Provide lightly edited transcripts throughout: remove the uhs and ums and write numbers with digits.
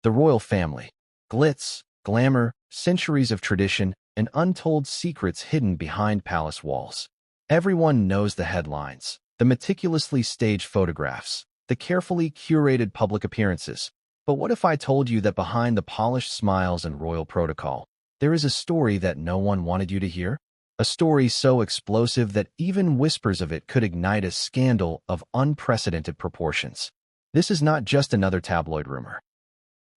The royal family. Glitz, glamour, centuries of tradition, and untold secrets hidden behind palace walls. Everyone knows the headlines, the meticulously staged photographs, the carefully curated public appearances. But what if I told you that behind the polished smiles and royal protocol, there is a story that no one wanted you to hear? A story so explosive that even whispers of it could ignite a scandal of unprecedented proportions. This is not just another tabloid rumor.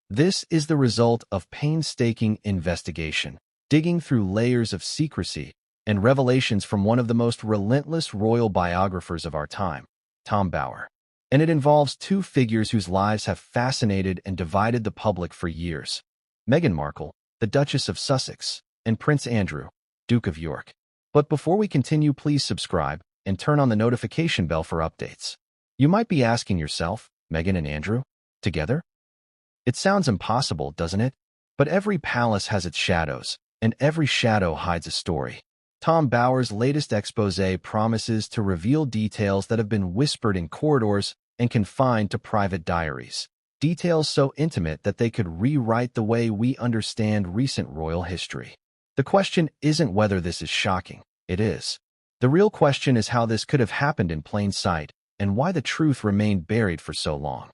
This is the result of painstaking investigation, digging through layers of secrecy and revelations from one of the most relentless royal biographers of our time, Tom Bower. And it involves two figures whose lives have fascinated and divided the public for years. Meghan Markle, the Duchess of Sussex, and Prince Andrew, Duke of York. But before we continue, please subscribe and turn on the notification bell for updates. You might be asking yourself, Meghan and Andrew? Together? It sounds impossible, doesn't it? But every palace has its shadows, and every shadow hides a story. Tom Bower's latest exposé promises to reveal details that have been whispered in corridors and confined to private diaries. Details so intimate that they could rewrite the way we understand recent royal history. The question isn't whether this is shocking. It is. The real question is how this could have happened in plain sight and why the truth remained buried for so long.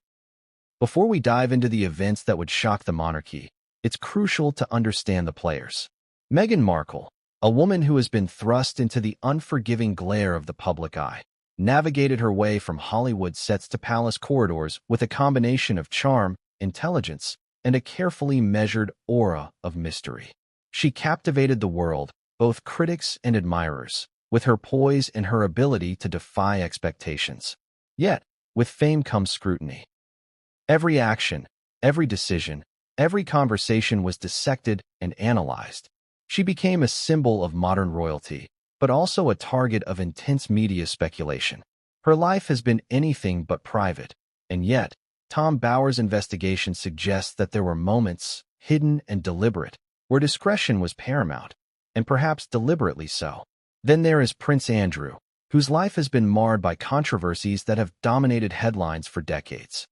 Before we dive into the events that would shock the monarchy, it's crucial to understand the players. Meghan Markle, a woman who has been thrust into the unforgiving glare of the public eye, navigated her way from Hollywood sets to palace corridors with a combination of charm, intelligence, and a carefully measured aura of mystery. She captivated the world, both critics and admirers, with her poise and her ability to defy expectations. Yet, with fame comes scrutiny. Every action, every decision, every conversation was dissected and analyzed. She became a symbol of modern royalty, but also a target of intense media speculation. Her life has been anything but private, and yet, Tom Bower's investigation suggests that there were moments, hidden and deliberate, where discretion was paramount, and perhaps deliberately so. Then there is Prince Andrew, whose life has been marred by controversies that have dominated headlines for decades.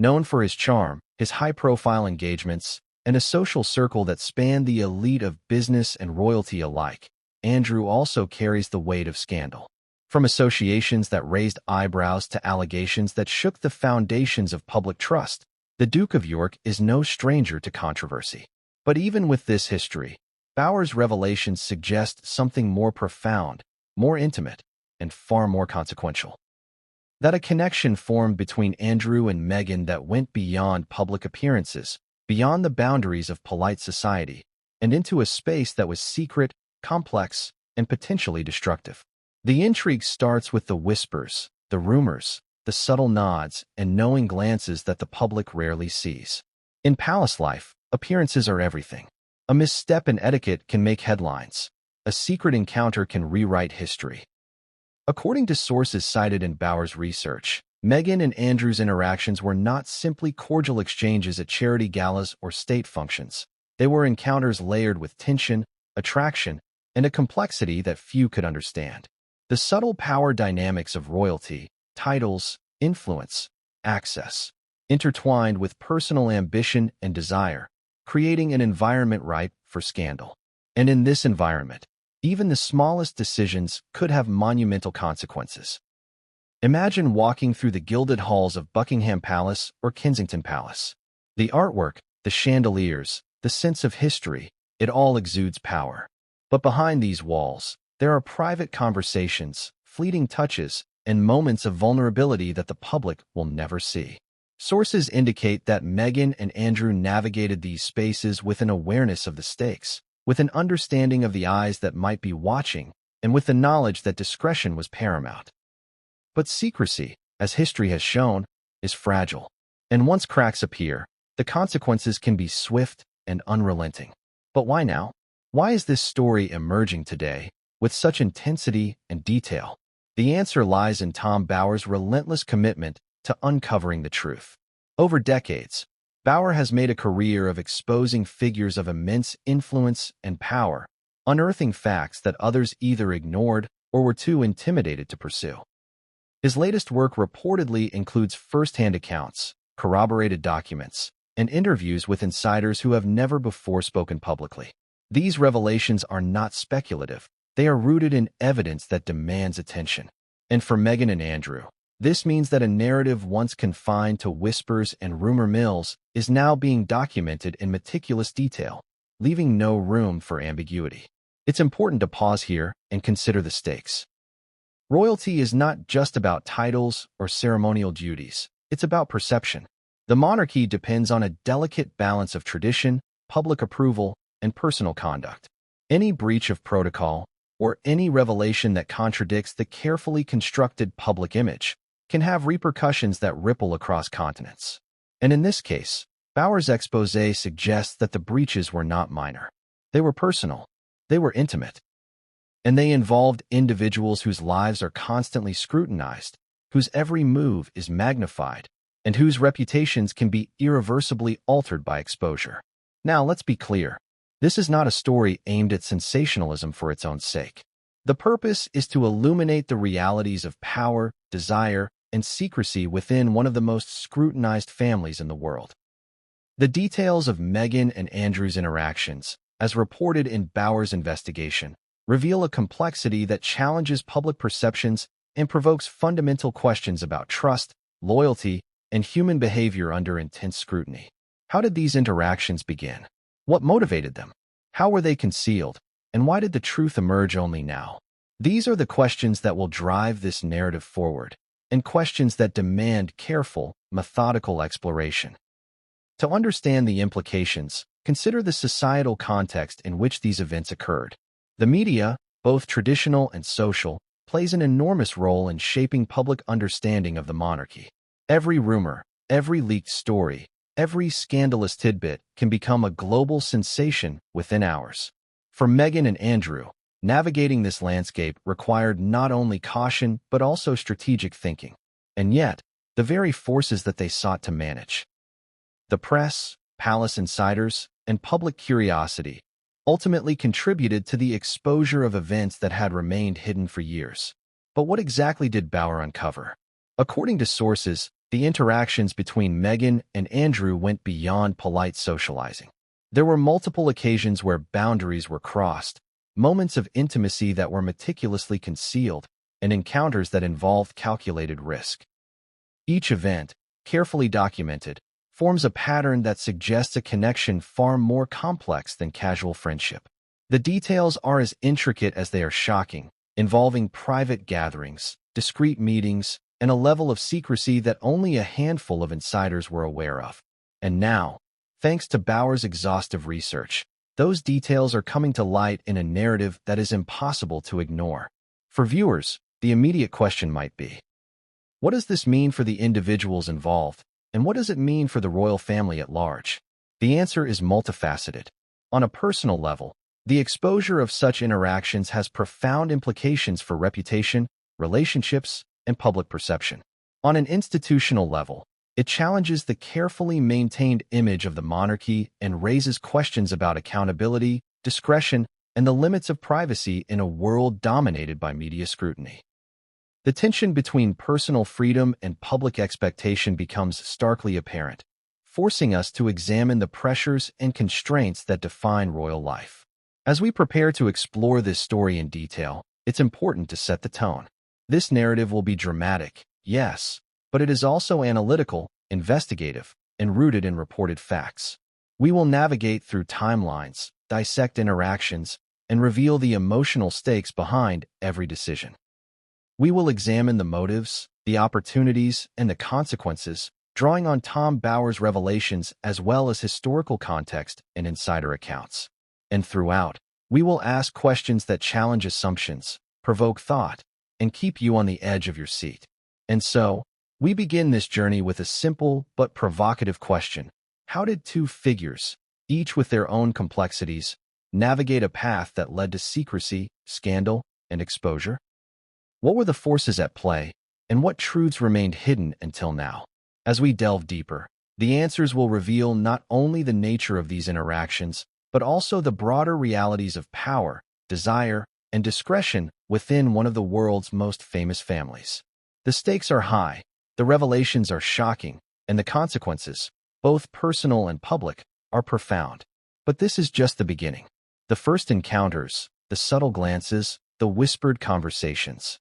Known for his charm, his high-profile engagements, and a social circle that spanned the elite of business and royalty alike, Andrew also carries the weight of scandal. From associations that raised eyebrows to allegations that shook the foundations of public trust, the Duke of York is no stranger to controversy. But even with this history, Bower's revelations suggest something more profound, more intimate, and far more consequential. That a connection formed between Andrew and Meghan that went beyond public appearances, beyond the boundaries of polite society, and into a space that was secret, complex, and potentially destructive. The intrigue starts with the whispers, the rumors, the subtle nods, and knowing glances that the public rarely sees. In palace life, appearances are everything. A misstep in etiquette can make headlines. A secret encounter can rewrite history. According to sources cited in Bower's research, Meghan and Andrew's interactions were not simply cordial exchanges at charity galas or state functions. They were encounters layered with tension, attraction, and a complexity that few could understand. The subtle power dynamics of royalty, titles, influence, access, intertwined with personal ambition and desire, creating an environment ripe for scandal. And in this environment, even the smallest decisions could have monumental consequences. Imagine walking through the gilded halls of Buckingham Palace or Kensington Palace. The artwork, the chandeliers, the sense of history, it all exudes power. But behind these walls, there are private conversations, fleeting touches, and moments of vulnerability that the public will never see. Sources indicate that Meghan and Andrew navigated these spaces with an awareness of the stakes, with an understanding of the eyes that might be watching, and with the knowledge that discretion was paramount. But secrecy, as history has shown, is fragile. And once cracks appear, the consequences can be swift and unrelenting. But why now? Why is this story emerging today with such intensity and detail? The answer lies in Tom Bower's relentless commitment to uncovering the truth. Over decades, Bower has made a career of exposing figures of immense influence and power, unearthing facts that others either ignored or were too intimidated to pursue. His latest work reportedly includes first-hand accounts, corroborated documents, and interviews with insiders who have never before spoken publicly. These revelations are not speculative. They are rooted in evidence that demands attention. And for Meghan and Andrew, this means that a narrative once confined to whispers and rumor mills is now being documented in meticulous detail, leaving no room for ambiguity. It's important to pause here and consider the stakes. Royalty is not just about titles or ceremonial duties. It's about perception. The monarchy depends on a delicate balance of tradition, public approval, and personal conduct. Any breach of protocol, or any revelation that contradicts the carefully constructed public image, can have repercussions that ripple across continents. And in this case, Bauer's exposé suggests that the breaches were not minor. They were personal. They were intimate. And they involved individuals whose lives are constantly scrutinized, whose every move is magnified, and whose reputations can be irreversibly altered by exposure. Now, let's be clear. This is not a story aimed at sensationalism for its own sake. The purpose is to illuminate the realities of power, desire, and secrecy within one of the most scrutinized families in the world. The details of Meghan and Andrew's interactions, as reported in Bauer's investigation, reveal a complexity that challenges public perceptions and provokes fundamental questions about trust, loyalty, and human behavior under intense scrutiny. How did these interactions begin? What motivated them? How were they concealed? And why did the truth emerge only now? These are the questions that will drive this narrative forward, and questions that demand careful, methodical exploration. To understand the implications, consider the societal context in which these events occurred. The media, both traditional and social, plays an enormous role in shaping public understanding of the monarchy. Every rumor, every leaked story, every scandalous tidbit can become a global sensation within hours. For Meghan and Andrew, navigating this landscape required not only caution but also strategic thinking. And yet, the very forces that they sought to manage, the press, palace insiders, and public curiosity, ultimately contributed to the exposure of events that had remained hidden for years. But what exactly did Bauer uncover? According to sources, the interactions between Meghan and Andrew went beyond polite socializing. There were multiple occasions where boundaries were crossed, moments of intimacy that were meticulously concealed, and encounters that involved calculated risk. Each event, carefully documented, forms a pattern that suggests a connection far more complex than casual friendship. The details are as intricate as they are shocking, involving private gatherings, discreet meetings, and a level of secrecy that only a handful of insiders were aware of. And now, thanks to Bauer's exhaustive research, those details are coming to light in a narrative that is impossible to ignore. For viewers, the immediate question might be, what does this mean for the individuals involved, and what does it mean for the royal family at large? The answer is multifaceted. On a personal level, the exposure of such interactions has profound implications for reputation, relationships, and public perception. On an institutional level, it challenges the carefully maintained image of the monarchy and raises questions about accountability, discretion, and the limits of privacy in a world dominated by media scrutiny. The tension between personal freedom and public expectation becomes starkly apparent, forcing us to examine the pressures and constraints that define royal life. As we prepare to explore this story in detail, it's important to set the tone. This narrative will be dramatic, yes, but it is also analytical, investigative, and rooted in reported facts. We will navigate through timelines, dissect interactions, and reveal the emotional stakes behind every decision. We will examine the motives, the opportunities, and the consequences, drawing on Tom Bauer's revelations as well as historical context and insider accounts. And throughout, we will ask questions that challenge assumptions, provoke thought, and keep you on the edge of your seat. And so, we begin this journey with a simple but provocative question. How did two figures, each with their own complexities, navigate a path that led to secrecy, scandal, and exposure? What were the forces at play, and what truths remained hidden until now? As we delve deeper, the answers will reveal not only the nature of these interactions, but also the broader realities of power, desire, and discretion within one of the world's most famous families. The stakes are high, the revelations are shocking, and the consequences, both personal and public, are profound. But this is just the beginning. The first encounters, the subtle glances, the whispered conversations.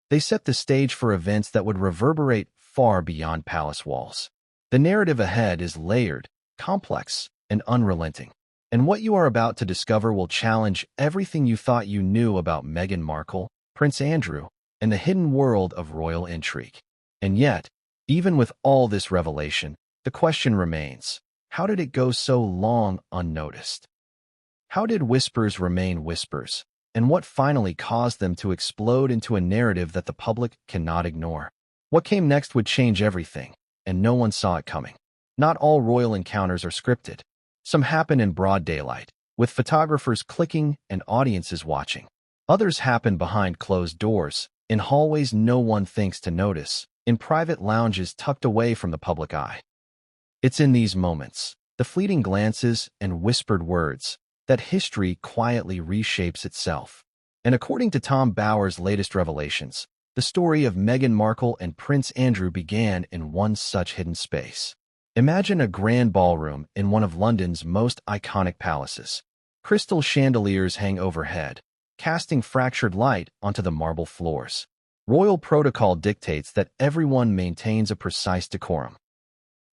They set the stage for events that would reverberate far beyond palace walls. The narrative ahead is layered, complex, and unrelenting. And what you are about to discover will challenge everything you thought you knew about Meghan Markle, Prince Andrew, and the hidden world of royal intrigue. And yet, even with all this revelation, the question remains, how did it go so long unnoticed? How did whispers remain whispers, and what finally caused them to explode into a narrative that the public cannot ignore? What came next would change everything, and no one saw it coming. Not all royal encounters are scripted. Some happen in broad daylight, with photographers clicking and audiences watching. Others happen behind closed doors, in hallways no one thinks to notice, in private lounges tucked away from the public eye. It's in these moments, the fleeting glances and whispered words, that history quietly reshapes itself. And according to Tom Bower's latest revelations, the story of Meghan Markle and Prince Andrew began in one such hidden space. Imagine a grand ballroom in one of London's most iconic palaces. Crystal chandeliers hang overhead, casting fractured light onto the marble floors. Royal protocol dictates that everyone maintains a precise decorum.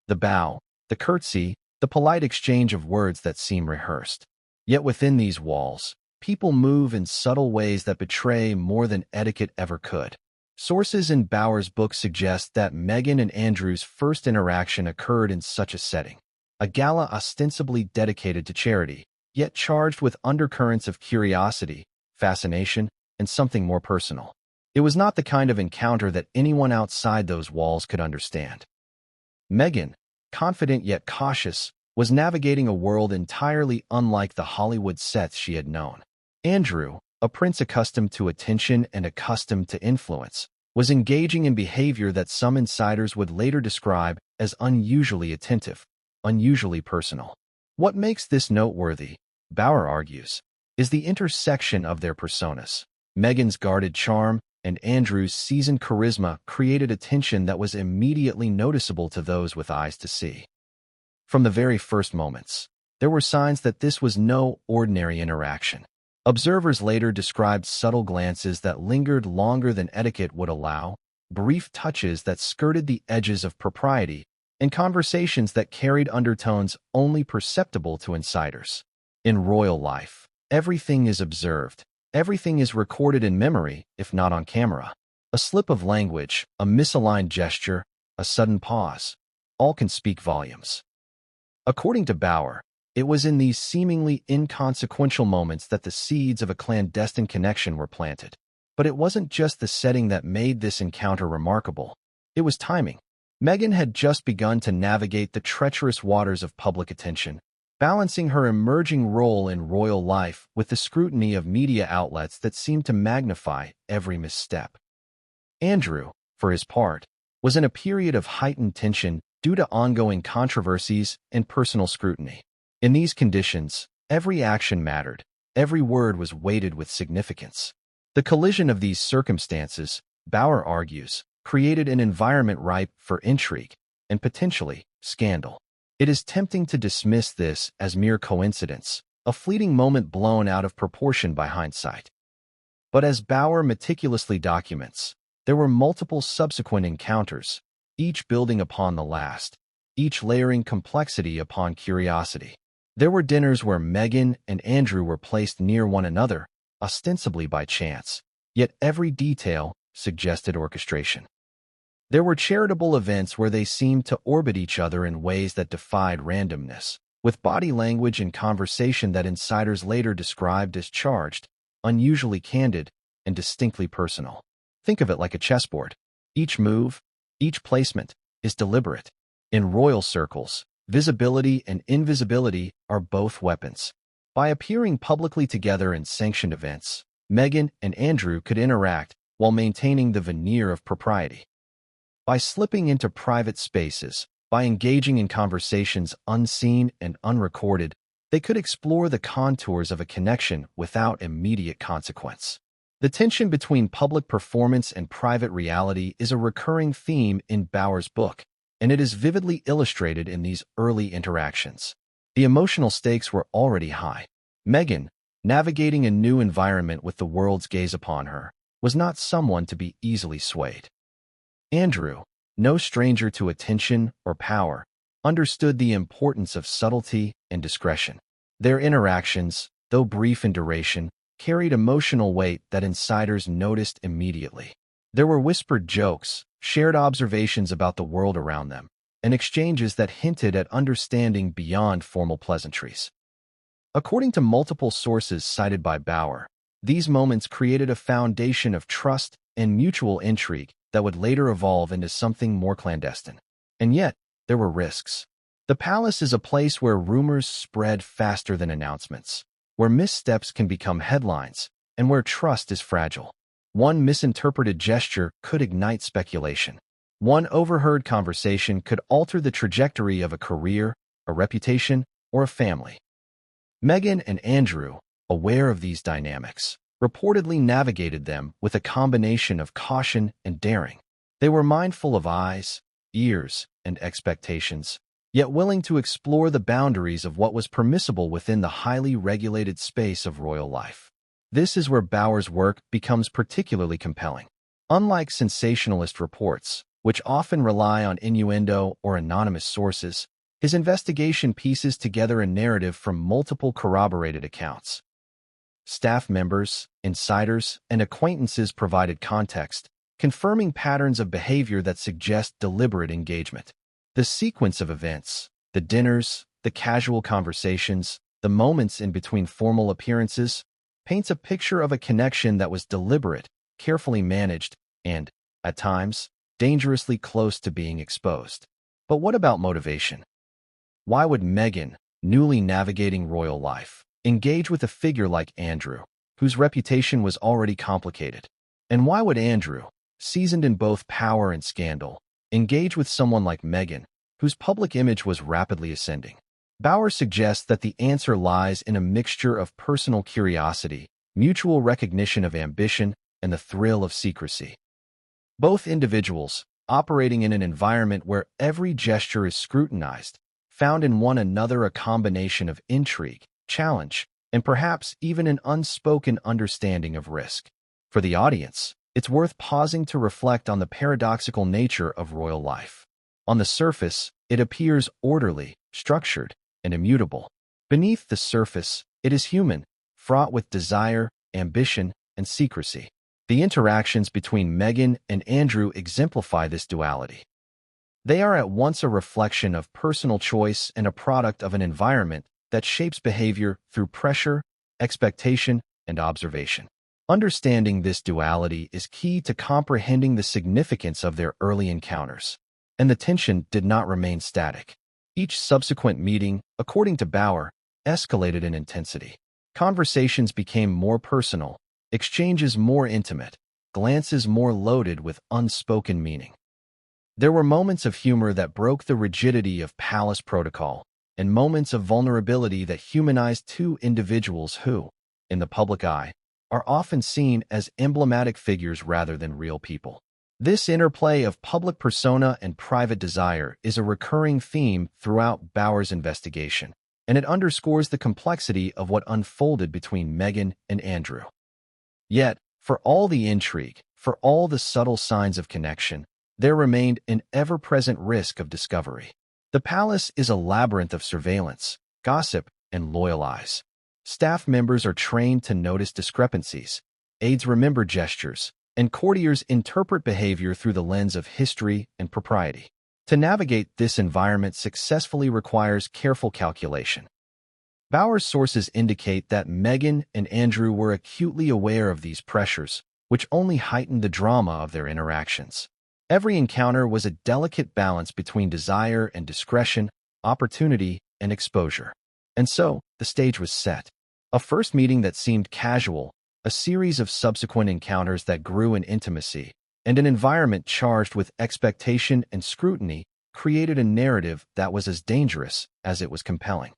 The bow, the curtsy, the polite exchange of words that seem rehearsed. Yet within these walls, people move in subtle ways that betray more than etiquette ever could. Sources in Bower's book suggest that Meghan and Andrew's first interaction occurred in such a setting. A gala ostensibly dedicated to charity, yet charged with undercurrents of curiosity, fascination, and something more personal. It was not the kind of encounter that anyone outside those walls could understand. Meghan, confident yet cautious, was navigating a world entirely unlike the Hollywood sets she had known. Andrew, a prince accustomed to attention and accustomed to influence, was engaging in behavior that some insiders would later describe as unusually attentive, unusually personal. What makes this noteworthy, Bower argues, is the intersection of their personas. Meghan's guarded charm and Andrew's seasoned charisma created a tension that was immediately noticeable to those with eyes to see. From the very first moments, there were signs that this was no ordinary interaction. Observers later described subtle glances that lingered longer than etiquette would allow, brief touches that skirted the edges of propriety, and conversations that carried undertones only perceptible to insiders. In royal life, everything is observed. Everything is recorded in memory, if not on camera. A slip of language, a misaligned gesture, a sudden pause, all can speak volumes. According to Bower, it was in these seemingly inconsequential moments that the seeds of a clandestine connection were planted. But it wasn't just the setting that made this encounter remarkable. It was timing. Meghan had just begun to navigate the treacherous waters of public attention, balancing her emerging role in royal life with the scrutiny of media outlets that seemed to magnify every misstep. Andrew, for his part, was in a period of heightened tension due to ongoing controversies and personal scrutiny. In these conditions, every action mattered, every word was weighted with significance. The collision of these circumstances, Bower argues, created an environment ripe for intrigue and potentially scandal. It is tempting to dismiss this as mere coincidence, a fleeting moment blown out of proportion by hindsight. But as Bower meticulously documents, there were multiple subsequent encounters, each building upon the last, each layering complexity upon curiosity. There were dinners where Meghan and Andrew were placed near one another, ostensibly by chance, yet every detail suggested orchestration. There were charitable events where they seemed to orbit each other in ways that defied randomness, with body language and conversation that insiders later described as charged, unusually candid, and distinctly personal. Think of it like a chessboard. Each move, each placement, is deliberate. In royal circles, visibility and invisibility are both weapons. By appearing publicly together in sanctioned events, Meghan and Andrew could interact while maintaining the veneer of propriety. By slipping into private spaces, by engaging in conversations unseen and unrecorded, they could explore the contours of a connection without immediate consequence. The tension between public performance and private reality is a recurring theme in Bower's book, and it is vividly illustrated in these early interactions. The emotional stakes were already high. Meghan, navigating a new environment with the world's gaze upon her, was not someone to be easily swayed. Andrew, no stranger to attention or power, understood the importance of subtlety and discretion. Their interactions, though brief in duration, carried emotional weight that insiders noticed immediately. There were whispered jokes, shared observations about the world around them, and exchanges that hinted at understanding beyond formal pleasantries. According to multiple sources cited by Bauer, these moments created a foundation of trust and mutual intrigue that would later evolve into something more clandestine. And yet, there were risks. The palace is a place where rumors spread faster than announcements, where missteps can become headlines, and where trust is fragile. One misinterpreted gesture could ignite speculation. One overheard conversation could alter the trajectory of a career, a reputation, or a family. Meghan and Andrew, aware of these dynamics, reportedly navigated them with a combination of caution and daring. They were mindful of eyes, ears, and expectations, yet willing to explore the boundaries of what was permissible within the highly regulated space of royal life. This is where Bauer's work becomes particularly compelling. Unlike sensationalist reports, which often rely on innuendo or anonymous sources, his investigation pieces together a narrative from multiple corroborated accounts. Staff members, insiders, and acquaintances provided context, confirming patterns of behavior that suggest deliberate engagement. The sequence of events, the dinners, the casual conversations, the moments in between formal appearances, paints a picture of a connection that was deliberate, carefully managed, and, at times, dangerously close to being exposed. But what about motivation? Why would Meghan, newly navigating royal life, engage with a figure like Andrew, whose reputation was already complicated? And why would Andrew, seasoned in both power and scandal, engage with someone like Meghan, whose public image was rapidly ascending? Bauer suggests that the answer lies in a mixture of personal curiosity, mutual recognition of ambition, and the thrill of secrecy. Both individuals, operating in an environment where every gesture is scrutinized, found in one another a combination of intrigue, challenge, and perhaps even an unspoken understanding of risk. For the audience, it's worth pausing to reflect on the paradoxical nature of royal life. On the surface, it appears orderly, structured, and immutable. Beneath the surface, it is human, fraught with desire, ambition, and secrecy. The interactions between Meghan and Andrew exemplify this duality. They are at once a reflection of personal choice and a product of an environment that shapes behavior through pressure, expectation, and observation. Understanding this duality is key to comprehending the significance of their early encounters. And the tension did not remain static. Each subsequent meeting, according to Bauer, escalated in intensity. Conversations became more personal, exchanges more intimate, glances more loaded with unspoken meaning. There were moments of humor that broke the rigidity of palace protocol, and moments of vulnerability that humanized two individuals who, in the public eye, are often seen as emblematic figures rather than real people. This interplay of public persona and private desire is a recurring theme throughout Bauer's investigation, and it underscores the complexity of what unfolded between Meghan and Andrew. Yet, for all the intrigue, for all the subtle signs of connection, there remained an ever-present risk of discovery. The palace is a labyrinth of surveillance, gossip, and loyal eyes. Staff members are trained to notice discrepancies, aides remember gestures, and courtiers interpret behavior through the lens of history and propriety. To navigate this environment successfully requires careful calculation. Bauer's sources indicate that Meghan and Andrew were acutely aware of these pressures, which only heightened the drama of their interactions. Every encounter was a delicate balance between desire and discretion, opportunity and exposure. And so, the stage was set. A first meeting that seemed casual, a series of subsequent encounters that grew in intimacy, and an environment charged with expectation and scrutiny created a narrative that was as dangerous as it was compelling.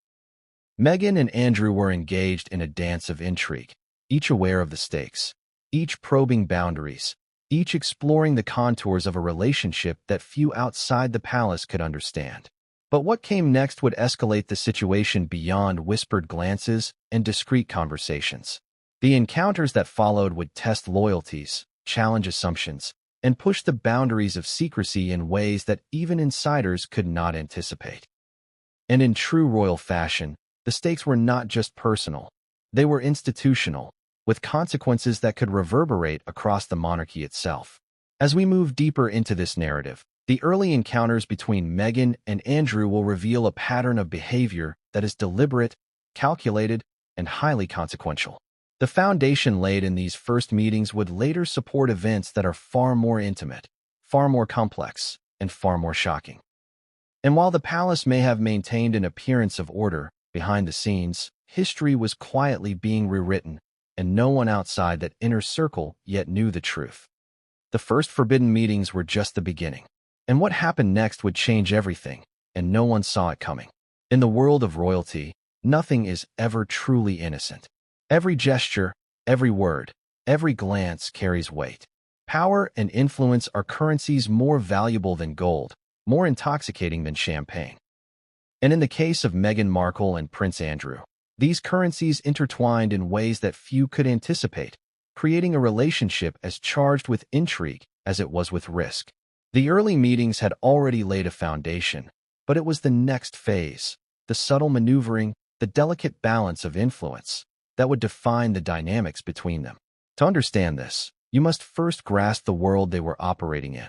Meghan and Andrew were engaged in a dance of intrigue, each aware of the stakes, each probing boundaries, each exploring the contours of a relationship that few outside the palace could understand. But what came next would escalate the situation beyond whispered glances and discreet conversations. The encounters that followed would test loyalties, challenge assumptions, and push the boundaries of secrecy in ways that even insiders could not anticipate. And in true royal fashion, the stakes were not just personal. They were institutional, with consequences that could reverberate across the monarchy itself. As we move deeper into this narrative, the early encounters between Meghan and Andrew will reveal a pattern of behavior that is deliberate, calculated, and highly consequential. The foundation laid in these first meetings would later support events that are far more intimate, far more complex, and far more shocking. And while the palace may have maintained an appearance of order, behind the scenes, history was quietly being rewritten, and no one outside that inner circle yet knew the truth. The first forbidden meetings were just the beginning. And what happened next would change everything, and no one saw it coming. In the world of royalty, nothing is ever truly innocent. Every gesture, every word, every glance carries weight. Power and influence are currencies more valuable than gold, more intoxicating than champagne. And in the case of Meghan Markle and Prince Andrew, these currencies intertwined in ways that few could anticipate, creating a relationship as charged with intrigue as it was with risk. The early meetings had already laid a foundation, but it was the next phase, the subtle maneuvering, the delicate balance of influence, that would define the dynamics between them. To understand this, you must first grasp the world they were operating in.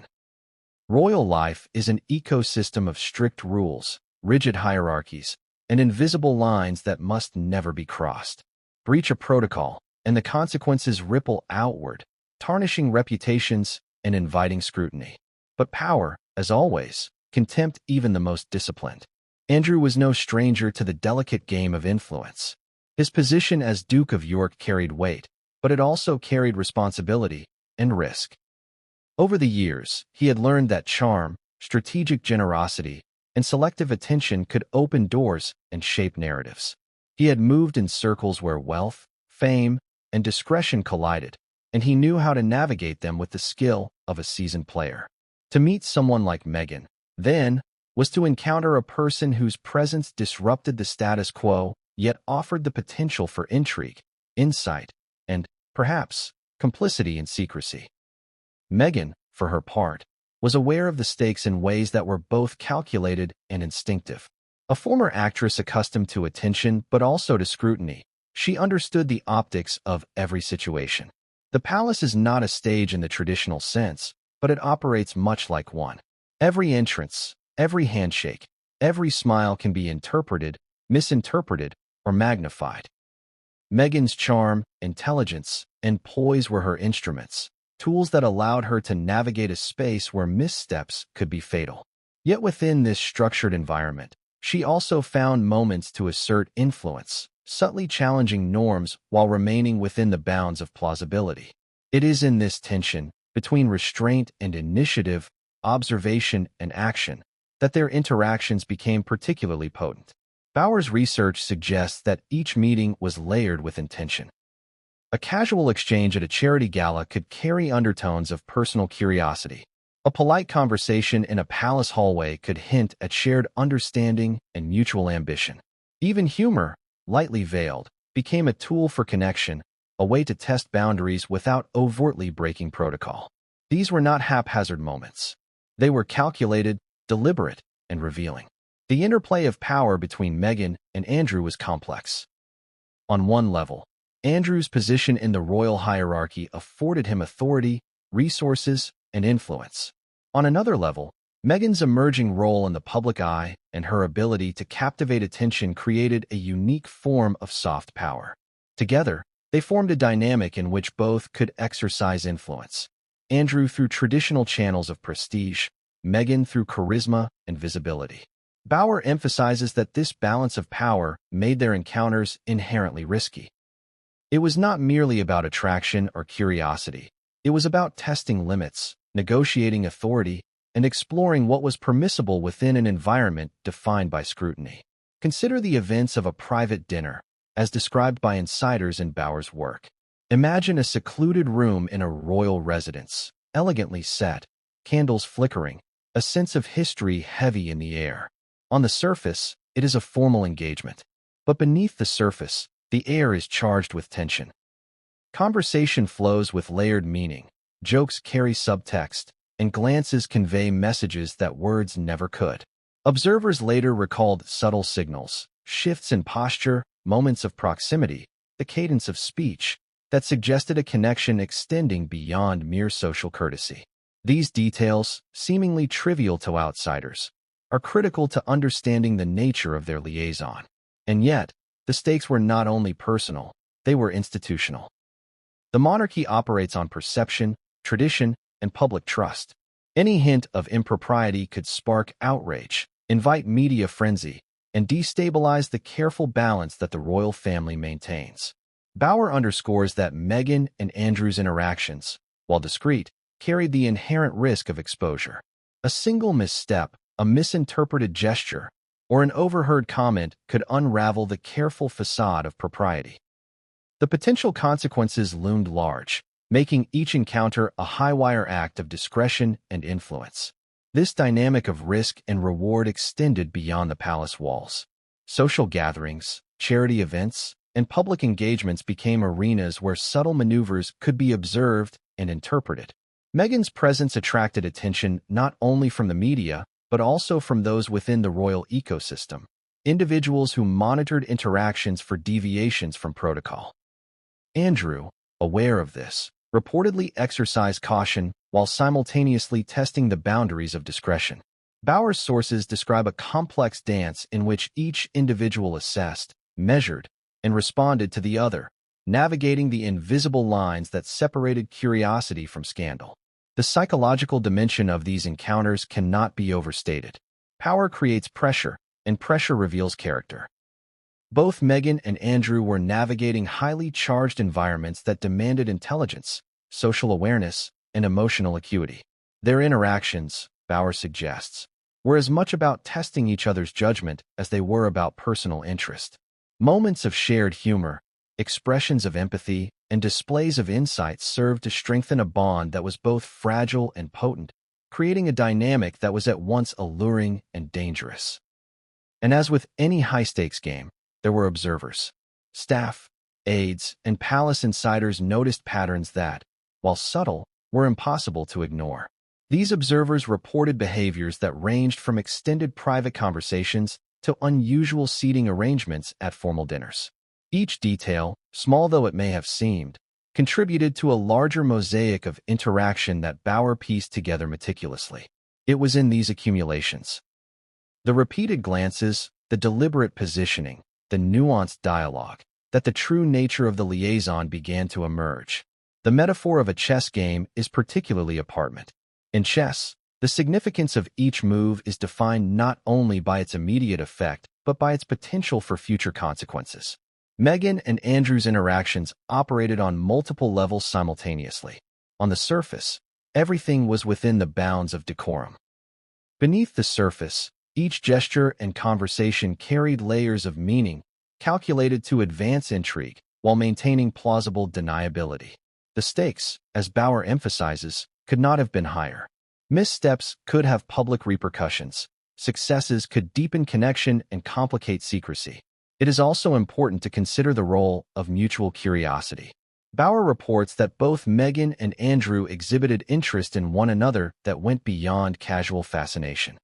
Royal life is an ecosystem of strict rules, rigid hierarchies, and invisible lines that must never be crossed. Breach a protocol, and the consequences ripple outward, tarnishing reputations and inviting scrutiny. But power, as always, can tempt even the most disciplined. Andrew was no stranger to the delicate game of influence. His position as Duke of York carried weight, but it also carried responsibility and risk. Over the years, he had learned that charm, strategic generosity, and selective attention could open doors and shape narratives. He had moved in circles where wealth, fame, and discretion collided, and he knew how to navigate them with the skill of a seasoned player. To meet someone like Meghan, then, was to encounter a person whose presence disrupted the status quo, yet offered the potential for intrigue, insight, and, perhaps, complicity in secrecy. Meghan, for her part, was aware of the stakes in ways that were both calculated and instinctive. A former actress accustomed to attention but also to scrutiny, she understood the optics of every situation. The palace is not a stage in the traditional sense, but it operates much like one. Every entrance, every handshake, every smile can be interpreted, misinterpreted, or magnified. Meghan's charm, intelligence, and poise were her instruments, tools that allowed her to navigate a space where missteps could be fatal. Yet within this structured environment, she also found moments to assert influence, subtly challenging norms while remaining within the bounds of plausibility. It is in this tension, between restraint and initiative, observation and action, that their interactions became particularly potent. Bauer's research suggests that each meeting was layered with intention. A casual exchange at a charity gala could carry undertones of personal curiosity. A polite conversation in a palace hallway could hint at shared understanding and mutual ambition. Even humor, lightly veiled, became a tool for connection, a way to test boundaries without overtly breaking protocol. These were not haphazard moments. They were calculated, deliberate, and revealing. The interplay of power between Meghan and Andrew was complex. On one level, Andrew's position in the royal hierarchy afforded him authority, resources, and influence. On another level, Meghan's emerging role in the public eye and her ability to captivate attention created a unique form of soft power. Together, they formed a dynamic in which both could exercise influence. Andrew through traditional channels of prestige, Meghan through charisma and visibility. Bauer emphasizes that this balance of power made their encounters inherently risky. It was not merely about attraction or curiosity. It was about testing limits, negotiating authority, and exploring what was permissible within an environment defined by scrutiny. Consider the events of a private dinner, as described by insiders in Bauer's work. Imagine a secluded room in a royal residence, elegantly set, candles flickering, a sense of history heavy in the air. On the surface, it is a formal engagement. But beneath the surface, the air is charged with tension. Conversation flows with layered meaning, jokes carry subtext, and glances convey messages that words never could. Observers later recalled subtle signals, shifts in posture, moments of proximity, the cadence of speech, that suggested a connection extending beyond mere social courtesy. These details, seemingly trivial to outsiders, are critical to understanding the nature of their liaison. And yet, the stakes were not only personal, they were institutional. The monarchy operates on perception, tradition, and public trust. Any hint of impropriety could spark outrage, invite media frenzy, and destabilize the careful balance that the royal family maintains. Bauer underscores that Meghan and Andrew's interactions, while discreet, carried the inherent risk of exposure. A single misstep, a misinterpreted gesture, or an overheard comment could unravel the careful facade of propriety. The potential consequences loomed large, making each encounter a high-wire act of discretion and influence. This dynamic of risk and reward extended beyond the palace walls. Social gatherings, charity events, and public engagements became arenas where subtle maneuvers could be observed and interpreted. Meghan's presence attracted attention not only from the media, but also from those within the royal ecosystem, individuals who monitored interactions for deviations from protocol. Andrew, aware of this, reportedly exercised caution while simultaneously testing the boundaries of discretion. Bauer's sources describe a complex dance in which each individual assessed, measured, and responded to the other, navigating the invisible lines that separated curiosity from scandal. The psychological dimension of these encounters cannot be overstated. Power creates pressure, and pressure reveals character. Both Meghan and Andrew were navigating highly charged environments that demanded intelligence, social awareness, and emotional acuity. Their interactions, Bauer suggests, were as much about testing each other's judgment as they were about personal interest. Moments of shared humor, expressions of empathy, and displays of insight served to strengthen a bond that was both fragile and potent, creating a dynamic that was at once alluring and dangerous. And as with any high-stakes game, there were observers. Staff, aides, and palace insiders noticed patterns that, while subtle, were impossible to ignore. These observers reported behaviors that ranged from extended private conversations to unusual seating arrangements at formal dinners. Each detail, small though it may have seemed, contributed to a larger mosaic of interaction that Bauer pieced together meticulously. It was in these accumulations, the repeated glances, the deliberate positioning, the nuanced dialogue, that the true nature of the liaison began to emerge. The metaphor of a chess game is particularly apparent. In chess, the significance of each move is defined not only by its immediate effect, but by its potential for future consequences. Meghan and Andrew's interactions operated on multiple levels simultaneously. On the surface, everything was within the bounds of decorum. Beneath the surface, each gesture and conversation carried layers of meaning, calculated to advance intrigue while maintaining plausible deniability. The stakes, as Bauer emphasizes, could not have been higher. Missteps could have public repercussions. Successes could deepen connection and complicate secrecy. It is also important to consider the role of mutual curiosity. Bauer reports that both Meghan and Andrew exhibited interest in one another that went beyond casual fascination.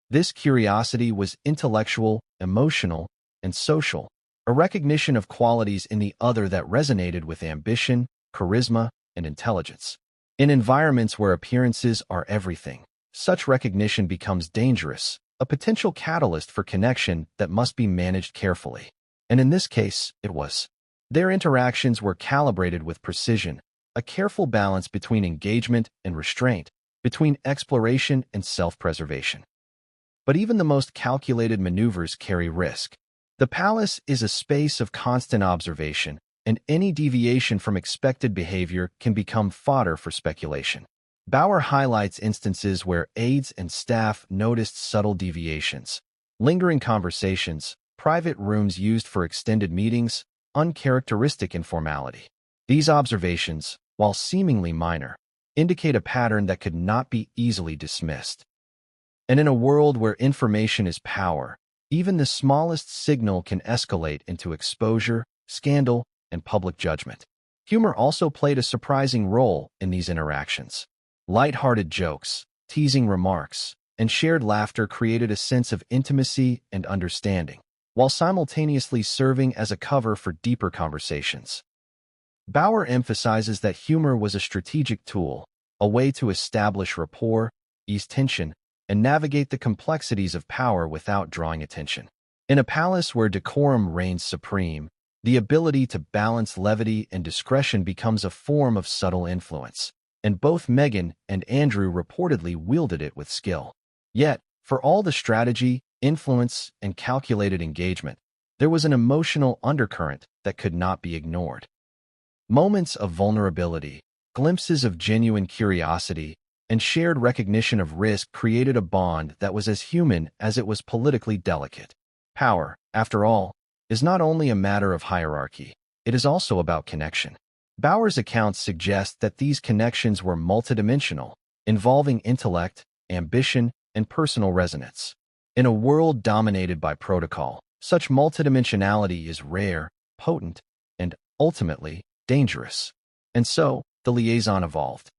This curiosity was intellectual, emotional, and social, a recognition of qualities in the other that resonated with ambition, charisma, and intelligence. In environments where appearances are everything, such recognition becomes dangerous, a potential catalyst for connection that must be managed carefully. And in this case, it was. Their interactions were calibrated with precision, a careful balance between engagement and restraint, between exploration and self-preservation. But even the most calculated maneuvers carry risk. The palace is a space of constant observation, and any deviation from expected behavior can become fodder for speculation. Bauer highlights instances where aides and staff noticed subtle deviations, lingering conversations, private rooms used for extended meetings, uncharacteristic informality. These observations, while seemingly minor, indicate a pattern that could not be easily dismissed. And in a world where information is power, even the smallest signal can escalate into exposure, scandal, and public judgment. Humor also played a surprising role in these interactions. Light-hearted jokes, teasing remarks, and shared laughter created a sense of intimacy and understanding, while simultaneously serving as a cover for deeper conversations. Bauer emphasizes that humor was a strategic tool, a way to establish rapport, ease tension, and navigate the complexities of power without drawing attention. In a palace where decorum reigns supreme, the ability to balance levity and discretion becomes a form of subtle influence, and both Meghan and Andrew reportedly wielded it with skill. Yet, for all the strategy, influence, and calculated engagement, there was an emotional undercurrent that could not be ignored. Moments of vulnerability, glimpses of genuine curiosity, and shared recognition of risk created a bond that was as human as it was politically delicate. Power, after all, is not only a matter of hierarchy, it is also about connection. Bauer's accounts suggest that these connections were multidimensional, involving intellect, ambition, and personal resonance. In a world dominated by protocol, such multidimensionality is rare, potent, and, ultimately, dangerous. And so, the liaison evolved.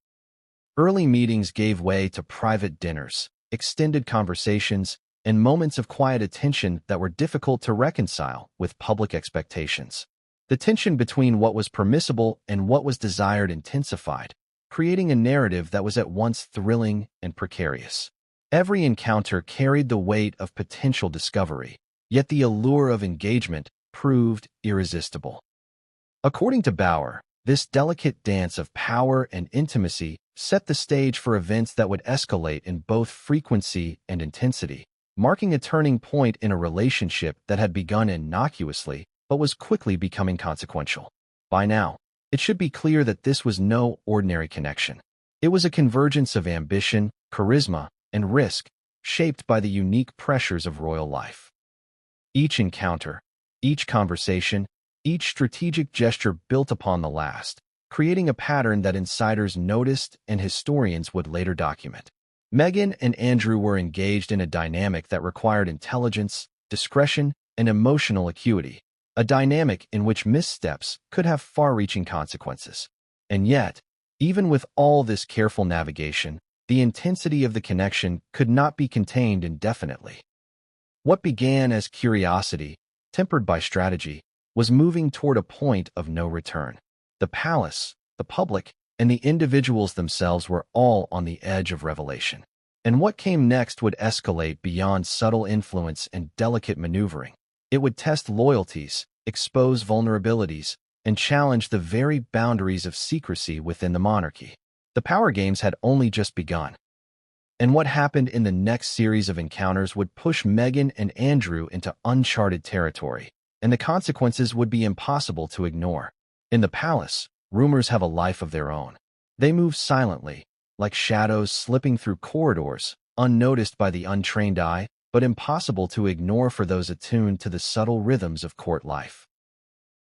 Early meetings gave way to private dinners, extended conversations, and moments of quiet attention that were difficult to reconcile with public expectations. The tension between what was permissible and what was desired intensified, creating a narrative that was at once thrilling and precarious. Every encounter carried the weight of potential discovery, yet the allure of engagement proved irresistible. According to Bauer, this delicate dance of power and intimacy set the stage for events that would escalate in both frequency and intensity, marking a turning point in a relationship that had begun innocuously but was quickly becoming consequential. By now, it should be clear that this was no ordinary connection. It was a convergence of ambition, charisma, and risk, shaped by the unique pressures of royal life. Each encounter, each conversation, each strategic gesture built upon the last, creating a pattern that insiders noticed and historians would later document. Meghan and Andrew were engaged in a dynamic that required intelligence, discretion, and emotional acuity, a dynamic in which missteps could have far-reaching consequences. And yet, even with all this careful navigation, the intensity of the connection could not be contained indefinitely. What began as curiosity, tempered by strategy, was moving toward a point of no return. The palace, the public, and the individuals themselves were all on the edge of revelation. And what came next would escalate beyond subtle influence and delicate maneuvering. It would test loyalties, expose vulnerabilities, and challenge the very boundaries of secrecy within the monarchy. The power games had only just begun. And what happened in the next series of encounters would push Meghan and Andrew into uncharted territory, and the consequences would be impossible to ignore. In the palace, rumors have a life of their own. They move silently, like shadows slipping through corridors, unnoticed by the untrained eye, but impossible to ignore for those attuned to the subtle rhythms of court life.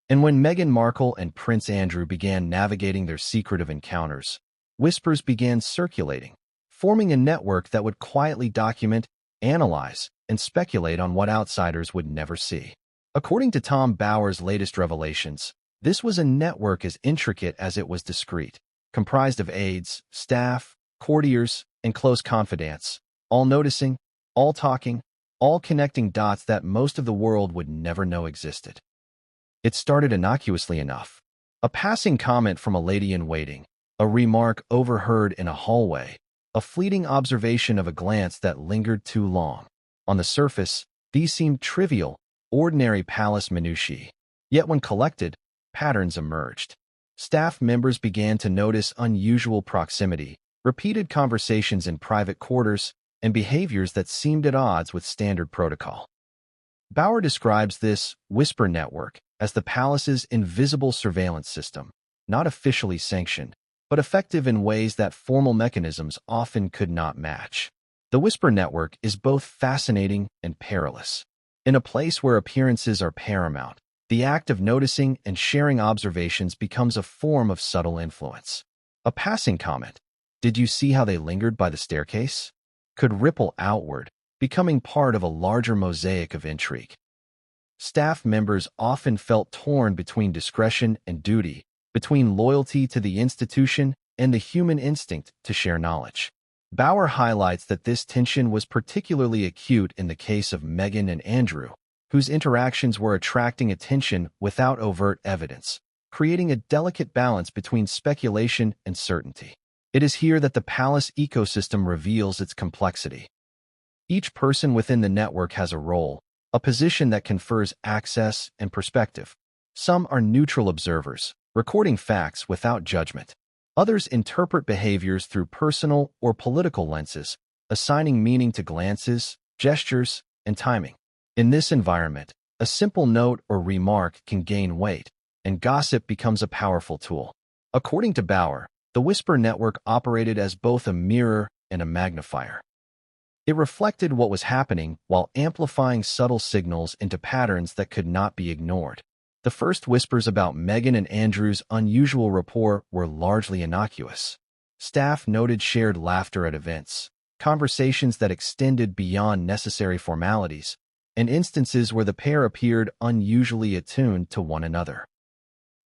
And when Meghan Markle and Prince Andrew began navigating their secretive encounters, whispers began circulating, forming a network that would quietly document, analyze, and speculate on what outsiders would never see. According to Tom Bauer's latest revelations, this was a network as intricate as it was discreet, comprised of aides, staff, courtiers, and close confidants, all noticing, all talking, all connecting dots that most of the world would never know existed. It started innocuously enough. A passing comment from a lady-in-waiting, a remark overheard in a hallway, a fleeting observation of a glance that lingered too long. On the surface, these seemed trivial, ordinary palace minutiae. Yet when collected, patterns emerged. Staff members began to notice unusual proximity, repeated conversations in private quarters, and behaviors that seemed at odds with standard protocol. Bauer describes this whisper network as the palace's invisible surveillance system, not officially sanctioned, but effective in ways that formal mechanisms often could not match. The whisper network is both fascinating and perilous. In a place where appearances are paramount, the act of noticing and sharing observations becomes a form of subtle influence. A passing comment, Did you see how they lingered by the staircase? Could ripple outward, becoming part of a larger mosaic of intrigue. Staff members often felt torn between discretion and duty, between loyalty to the institution and the human instinct to share knowledge. Bauer highlights that this tension was particularly acute in the case of Meghan and Andrew, whose interactions were attracting attention without overt evidence, creating a delicate balance between speculation and certainty. It is here that the palace ecosystem reveals its complexity. Each person within the network has a role, a position that confers access and perspective. Some are neutral observers, recording facts without judgment. Others interpret behaviors through personal or political lenses, assigning meaning to glances, gestures, and timing. In this environment, a simple note or remark can gain weight, and gossip becomes a powerful tool. According to Bauer, the Whisper Network operated as both a mirror and a magnifier. It reflected what was happening while amplifying subtle signals into patterns that could not be ignored. The first whispers about Meghan and Andrew's unusual rapport were largely innocuous. Staff noted shared laughter at events, conversations that extended beyond necessary formalities, and instances where the pair appeared unusually attuned to one another.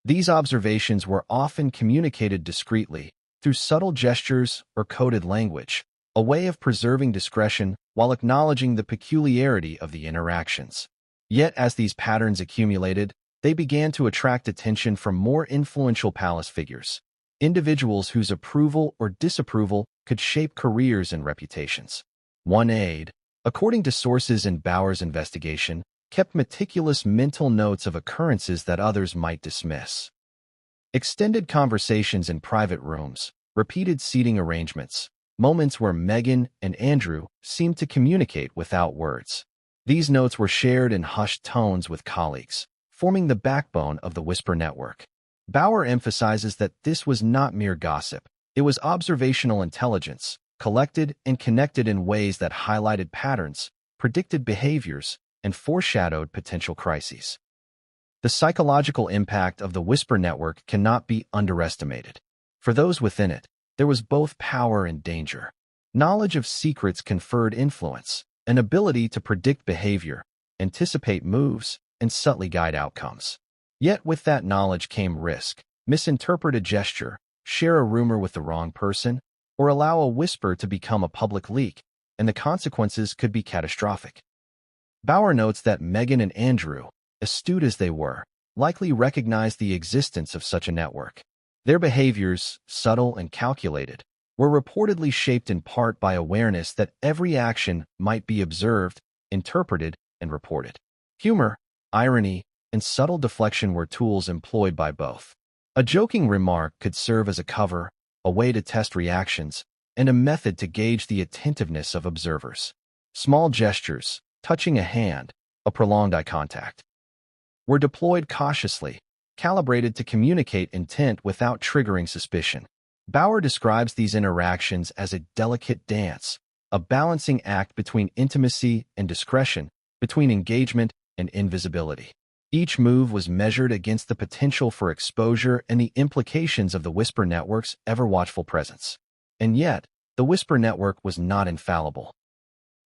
These observations were often communicated discreetly, through subtle gestures or coded language, a way of preserving discretion while acknowledging the peculiarity of the interactions. Yet as these patterns accumulated, they began to attract attention from more influential palace figures, individuals whose approval or disapproval could shape careers and reputations. One aide, according to sources in Bauer's investigation, kept meticulous mental notes of occurrences that others might dismiss. Extended conversations in private rooms, repeated seating arrangements, moments where Meghan and Andrew seemed to communicate without words. These notes were shared in hushed tones with colleagues, forming the backbone of the Whisper Network. Bauer emphasizes that this was not mere gossip. It was observational intelligence, collected and connected in ways that highlighted patterns, predicted behaviors, and foreshadowed potential crises. The psychological impact of the Whisper Network cannot be underestimated. For those within it, there was both power and danger. Knowledge of secrets conferred influence, an ability to predict behavior, anticipate moves, and subtly guide outcomes. Yet with that knowledge came risk: misinterpret a gesture, share a rumor with the wrong person, or allow a whisper to become a public leak, and the consequences could be catastrophic. Bauer notes that Meghan and Andrew, astute as they were, likely recognized the existence of such a network. Their behaviors, subtle and calculated, were reportedly shaped in part by awareness that every action might be observed, interpreted, and reported. Humor, irony, and subtle deflection were tools employed by both. A joking remark could serve as a cover, a way to test reactions, and a method to gauge the attentiveness of observers. Small gestures, touching a hand, a prolonged eye contact, were deployed cautiously, calibrated to communicate intent without triggering suspicion. Bauer describes these interactions as a delicate dance, a balancing act between intimacy and discretion, between engagement and invisibility. Each move was measured against the potential for exposure and the implications of the Whisper Network's ever-watchful presence. And yet, the Whisper Network was not infallible.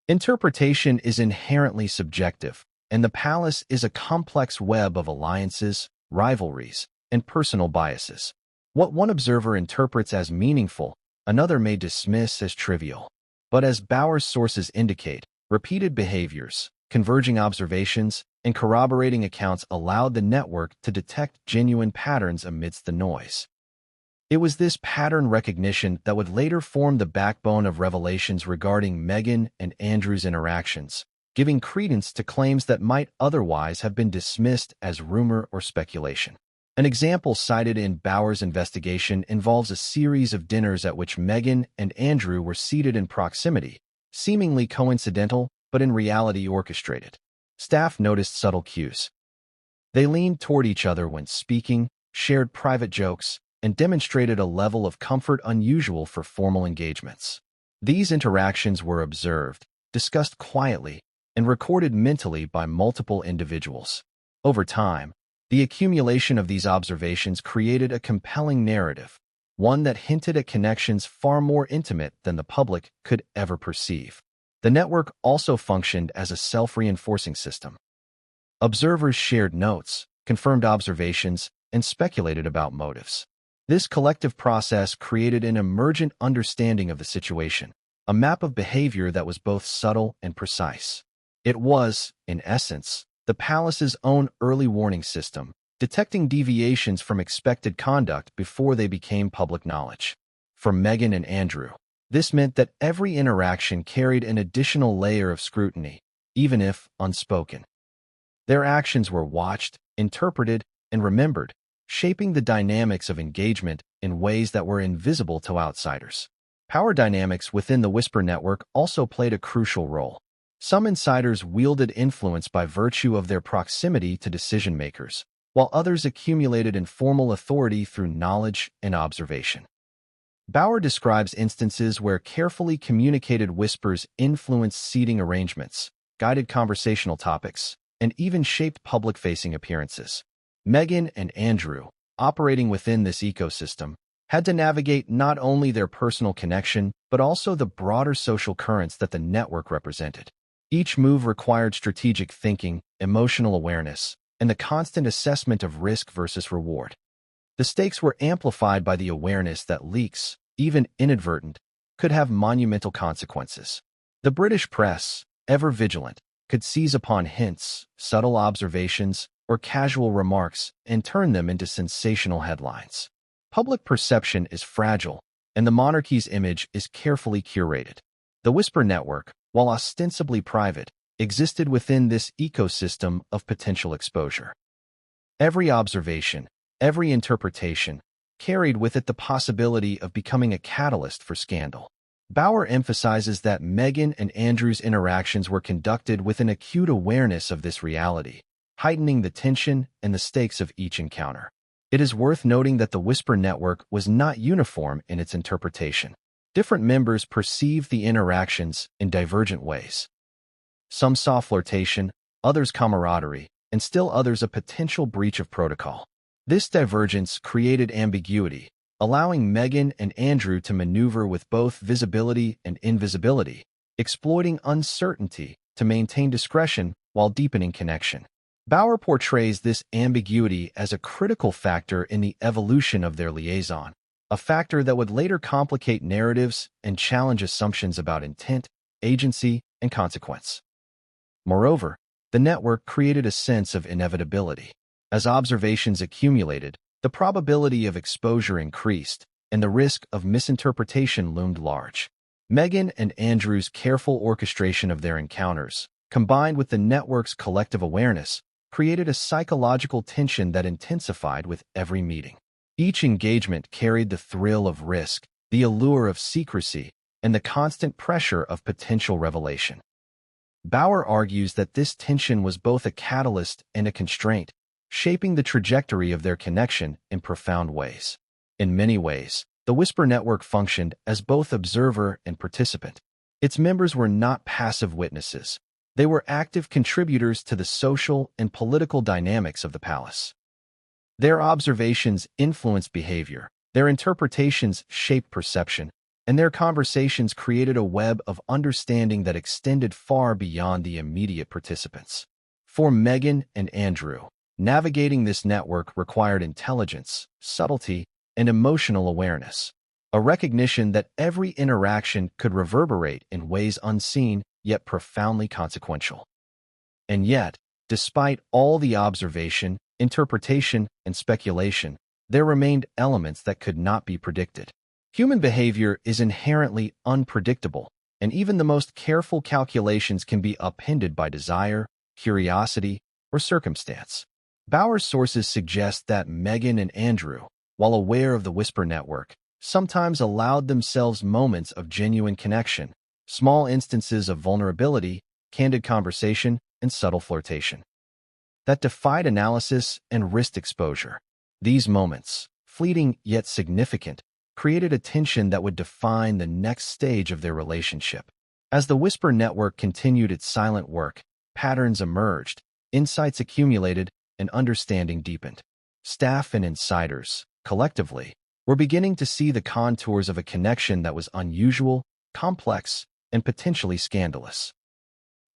Interpretation is inherently subjective, and the palace is a complex web of alliances, rivalries, and personal biases. What one observer interprets as meaningful, another may dismiss as trivial. But as Bauer's sources indicate, repeated behaviors, converging observations, and corroborating accounts allowed the network to detect genuine patterns amidst the noise. It was this pattern recognition that would later form the backbone of revelations regarding Meghan and Andrew's interactions, giving credence to claims that might otherwise have been dismissed as rumor or speculation. An example cited in Bauer's investigation involves a series of dinners at which Meghan and Andrew were seated in proximity, seemingly coincidental, but in reality orchestrated. Staff noticed subtle cues. They leaned toward each other when speaking, shared private jokes, and demonstrated a level of comfort unusual for formal engagements. These interactions were observed, discussed quietly, and recorded mentally by multiple individuals. Over time, the accumulation of these observations created a compelling narrative, one that hinted at connections far more intimate than the public could ever perceive. The network also functioned as a self-reinforcing system. Observers shared notes, confirmed observations, and speculated about motives. This collective process created an emergent understanding of the situation, a map of behavior that was both subtle and precise. It was, in essence, the palace's own early warning system, detecting deviations from expected conduct before they became public knowledge. For Meghan and Andrew, this meant that every interaction carried an additional layer of scrutiny, even if unspoken. Their actions were watched, interpreted, and remembered, shaping the dynamics of engagement in ways that were invisible to outsiders. Power dynamics within the Whisper network also played a crucial role. Some insiders wielded influence by virtue of their proximity to decision-makers, while others accumulated informal authority through knowledge and observation. Bauer describes instances where carefully communicated whispers influenced seating arrangements, guided conversational topics, and even shaped public-facing appearances. Meghan and Andrew, operating within this ecosystem, had to navigate not only their personal connection, but also the broader social currents that the network represented. Each move required strategic thinking, emotional awareness, and the constant assessment of risk versus reward. The stakes were amplified by the awareness that leaks, even inadvertent, could have monumental consequences. The British press, ever vigilant, could seize upon hints, subtle observations, or casual remarks and turn them into sensational headlines. Public perception is fragile, and the monarchy's image is carefully curated. The Whisper network, while ostensibly private, existed within this ecosystem of potential exposure. Every observation, every interpretation, carried with it the possibility of becoming a catalyst for scandal. Bauer emphasizes that Meghan and Andrew's interactions were conducted with an acute awareness of this reality, heightening the tension and the stakes of each encounter. It is worth noting that the Whisper network was not uniform in its interpretation. Different members perceived the interactions in divergent ways. Some saw flirtation, others camaraderie, and still others a potential breach of protocol. This divergence created ambiguity, allowing Meghan and Andrew to maneuver with both visibility and invisibility, exploiting uncertainty to maintain discretion while deepening connection. Bauer portrays this ambiguity as a critical factor in the evolution of their liaison, a factor that would later complicate narratives and challenge assumptions about intent, agency, and consequence. Moreover, the network created a sense of inevitability. As observations accumulated, the probability of exposure increased, and the risk of misinterpretation loomed large. Meghan and Andrew's careful orchestration of their encounters, combined with the network's collective awareness, created a psychological tension that intensified with every meeting. Each engagement carried the thrill of risk, the allure of secrecy, and the constant pressure of potential revelation. Bauer argues that this tension was both a catalyst and a constraint, shaping the trajectory of their connection in profound ways. In many ways, the Whisper network functioned as both observer and participant. Its members were not passive witnesses. They were active contributors to the social and political dynamics of the palace. Their observations influenced behavior, their interpretations shaped perception, and their conversations created a web of understanding that extended far beyond the immediate participants. For Meghan and Andrew, navigating this network required intelligence, subtlety, and emotional awareness, a recognition that every interaction could reverberate in ways unseen yet profoundly consequential. And yet, despite all the observation, interpretation, and speculation, there remained elements that could not be predicted. Human behavior is inherently unpredictable, and even the most careful calculations can be upended by desire, curiosity, or circumstance. Bauer's sources suggest that Meghan and Andrew, while aware of the Whisper network, sometimes allowed themselves moments of genuine connection, small instances of vulnerability, candid conversation, and subtle flirtation that defied analysis and risked exposure. These moments, fleeting yet significant, created a tension that would define the next stage of their relationship. As the Whisper network continued its silent work, patterns emerged, insights accumulated, and understanding deepened. Staff and insiders, collectively, were beginning to see the contours of a connection that was unusual, complex, and potentially scandalous.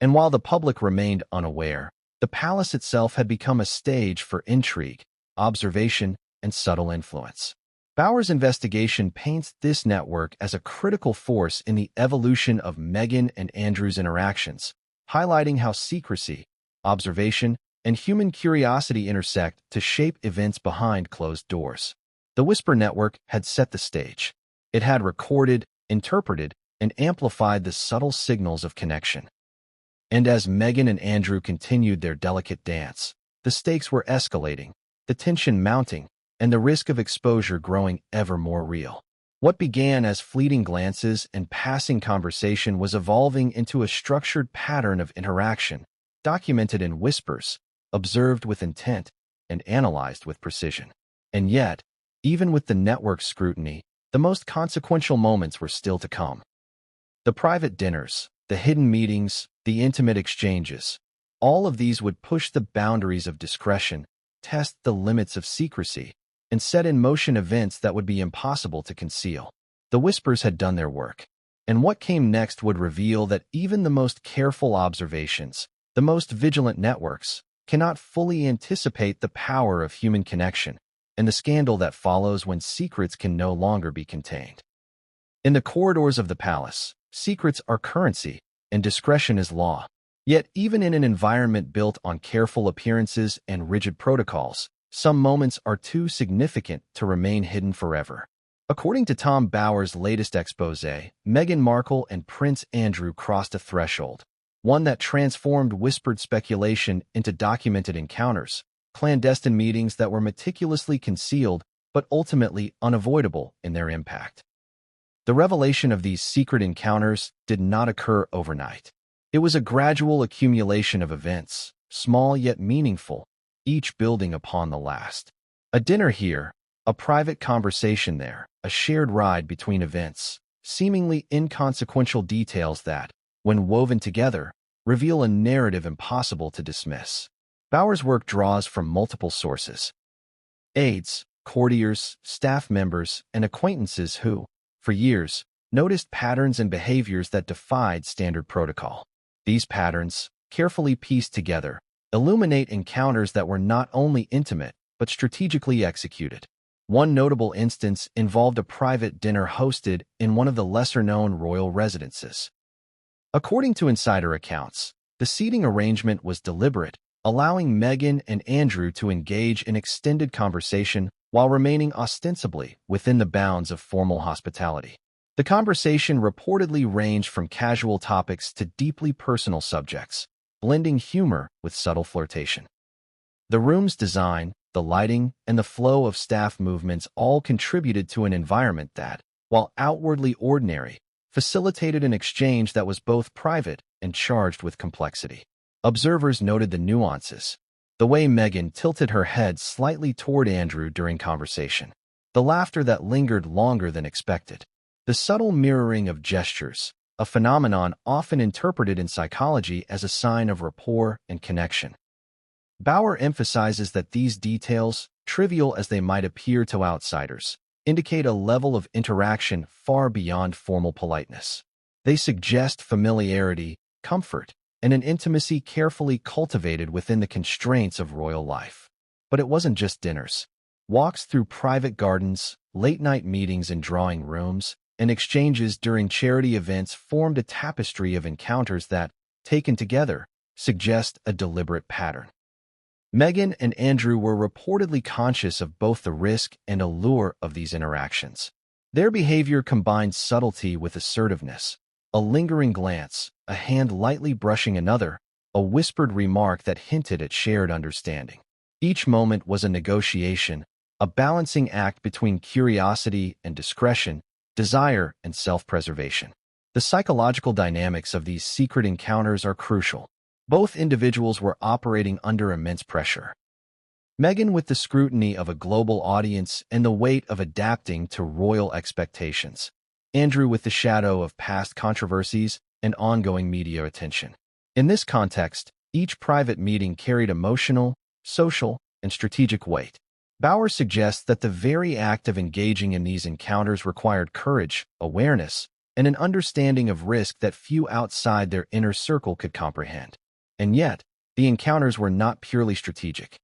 And while the public remained unaware, the palace itself had become a stage for intrigue, observation, and subtle influence. Bauer's investigation paints this network as a critical force in the evolution of Meghan and Andrew's interactions, highlighting how secrecy, observation, and human curiosity intersect to shape events behind closed doors. The Whisper Network had set the stage. It had recorded, interpreted, and amplified the subtle signals of connection. And as Meghan and Andrew continued their delicate dance, the stakes were escalating, the tension mounting, and the risk of exposure growing ever more real. What began as fleeting glances and passing conversation was evolving into a structured pattern of interaction, documented in whispers, observed with intent, and analyzed with precision. And yet, even with the network's scrutiny, the most consequential moments were still to come. The private dinners, the hidden meetings, the intimate exchanges, all of these would push the boundaries of discretion, test the limits of secrecy, and set in motion events that would be impossible to conceal. The whispers had done their work, and what came next would reveal that even the most careful observations, the most vigilant networks, cannot fully anticipate the power of human connection and the scandal that follows when secrets can no longer be contained. In the corridors of the palace, secrets are currency, and discretion is law. Yet even in an environment built on careful appearances and rigid protocols, some moments are too significant to remain hidden forever. According to Tom Bauer's latest exposé, Meghan Markle and Prince Andrew crossed a threshold, one that transformed whispered speculation into documented encounters, clandestine meetings that were meticulously concealed but ultimately unavoidable in their impact. The revelation of these secret encounters did not occur overnight. It was a gradual accumulation of events, small yet meaningful, each building upon the last. A dinner here, a private conversation there, a shared ride between events, seemingly inconsequential details that, when woven together, reveal a narrative impossible to dismiss. Bauer's work draws from multiple sources: aides, courtiers, staff members, and acquaintances who, for years, noticed patterns and behaviors that defied standard protocol. These patterns, carefully pieced together, illuminate encounters that were not only intimate but strategically executed. One notable instance involved a private dinner hosted in one of the lesser-known royal residences. According to insider accounts, the seating arrangement was deliberate, allowing Meghan and Andrew to engage in extended conversation while remaining ostensibly within the bounds of formal hospitality. The conversation reportedly ranged from casual topics to deeply personal subjects, blending humor with subtle flirtation. The room's design, the lighting, and the flow of staff movements all contributed to an environment that, while outwardly ordinary, facilitated an exchange that was both private and charged with complexity. Observers noted the nuances, the way Meghan tilted her head slightly toward Andrew during conversation, the laughter that lingered longer than expected, the subtle mirroring of gestures, a phenomenon often interpreted in psychology as a sign of rapport and connection. Bauer emphasizes that these details, trivial as they might appear to outsiders, indicate a level of interaction far beyond formal politeness. They suggest familiarity, comfort, and an intimacy carefully cultivated within the constraints of royal life. But it wasn't just dinners. Walks through private gardens, late-night meetings in drawing rooms, and exchanges during charity events formed a tapestry of encounters that, taken together, suggest a deliberate pattern. Meghan and Andrew were reportedly conscious of both the risk and allure of these interactions. Their behavior combined subtlety with assertiveness, a lingering glance, a hand lightly brushing another, a whispered remark that hinted at shared understanding. Each moment was a negotiation, a balancing act between curiosity and discretion, desire and self-preservation. The psychological dynamics of these secret encounters are crucial. Both individuals were operating under immense pressure. Meghan with the scrutiny of a global audience and the weight of adapting to royal expectations. Andrew with the shadow of past controversies and ongoing media attention. In this context, each private meeting carried emotional, social, and strategic weight. Bauer suggests that the very act of engaging in these encounters required courage, awareness, and an understanding of risk that few outside their inner circle could comprehend. And yet, the encounters were not purely strategic.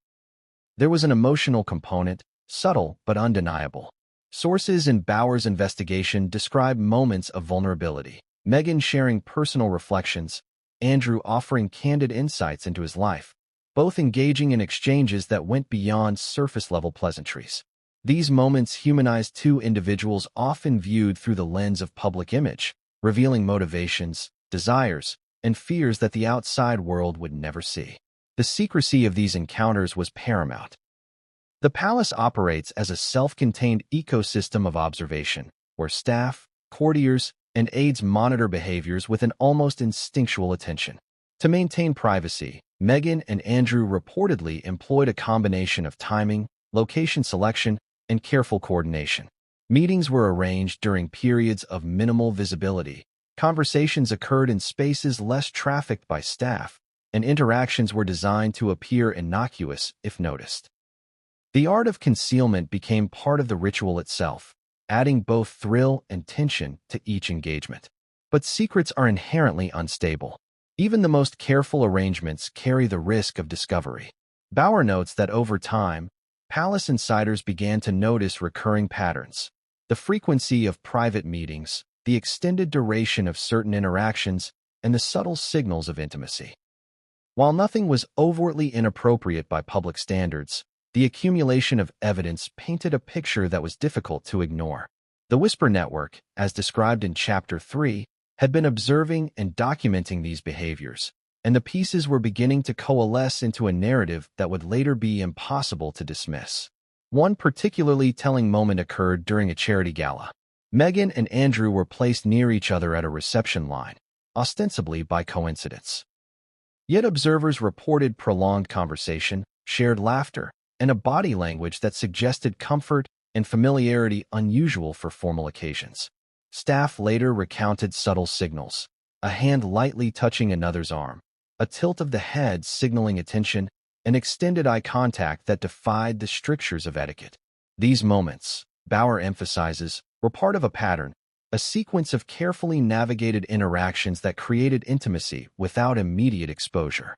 There was an emotional component, subtle but undeniable. Sources in Bauer's investigation describe moments of vulnerability. Meghan sharing personal reflections, Andrew offering candid insights into his life, both engaging in exchanges that went beyond surface-level pleasantries. These moments humanized two individuals often viewed through the lens of public image, revealing motivations, desires, and fears that the outside world would never see. The secrecy of these encounters was paramount. The palace operates as a self-contained ecosystem of observation, where staff, courtiers, and aides monitor behaviors with an almost instinctual attention. To maintain privacy, Meghan and Andrew reportedly employed a combination of timing, location selection, and careful coordination. Meetings were arranged during periods of minimal visibility, conversations occurred in spaces less trafficked by staff, and interactions were designed to appear innocuous if noticed. The art of concealment became part of the ritual itself, adding both thrill and tension to each engagement. But secrets are inherently unstable. Even the most careful arrangements carry the risk of discovery. Bauer notes that over time, palace insiders began to notice recurring patterns. The frequency of private meetings, the extended duration of certain interactions, and the subtle signals of intimacy. While nothing was overtly inappropriate by public standards, the accumulation of evidence painted a picture that was difficult to ignore. The Whisper Network, as described in Chapter 3, had been observing and documenting these behaviors, and the pieces were beginning to coalesce into a narrative that would later be impossible to dismiss. One particularly telling moment occurred during a charity gala. Meghan and Andrew were placed near each other at a reception line, ostensibly by coincidence. Yet observers reported prolonged conversation, shared laughter, and a body language that suggested comfort and familiarity unusual for formal occasions. Staff later recounted subtle signals, a hand lightly touching another's arm, a tilt of the head signaling attention, and extended eye contact that defied the strictures of etiquette. These moments, Bauer emphasizes, were part of a pattern, a sequence of carefully navigated interactions that created intimacy without immediate exposure.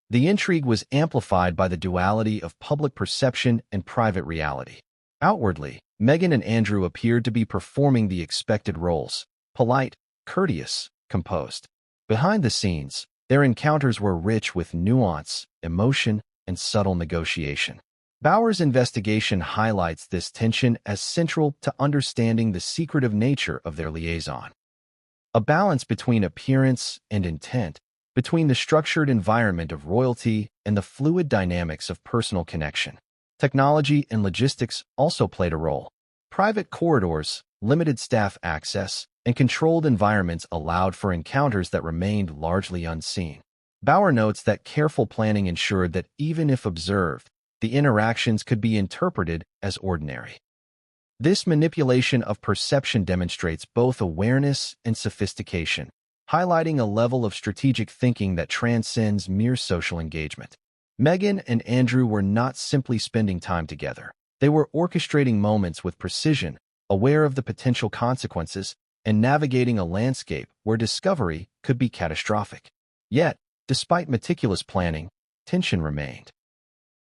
The intrigue was amplified by the duality of public perception and private reality. Outwardly, Meghan and Andrew appeared to be performing the expected roles: polite, courteous, composed. Behind the scenes, their encounters were rich with nuance, emotion, and subtle negotiation. Bauer's investigation highlights this tension as central to understanding the secretive nature of their liaison. A balance between appearance and intent, between the structured environment of royalty and the fluid dynamics of personal connection. Technology and logistics also played a role. Private corridors, limited staff access, and controlled environments allowed for encounters that remained largely unseen. Bauer notes that careful planning ensured that even if observed, the interactions could be interpreted as ordinary. This manipulation of perception demonstrates both awareness and sophistication, highlighting a level of strategic thinking that transcends mere social engagement. Meghan and Andrew were not simply spending time together. They were orchestrating moments with precision, aware of the potential consequences, and navigating a landscape where discovery could be catastrophic. Yet, despite meticulous planning, tension remained.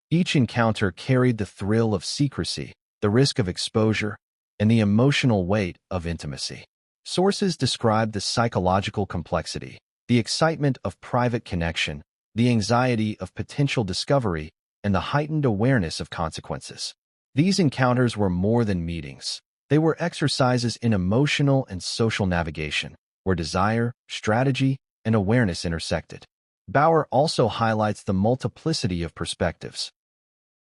Each encounter carried the thrill of secrecy, the risk of exposure, and the emotional weight of intimacy. Sources describe the psychological complexity, the excitement of private connection, the anxiety of potential discovery, and the heightened awareness of consequences. These encounters were more than meetings. They were exercises in emotional and social navigation, where desire, strategy, and awareness intersected. Bauer also highlights the multiplicity of perspectives.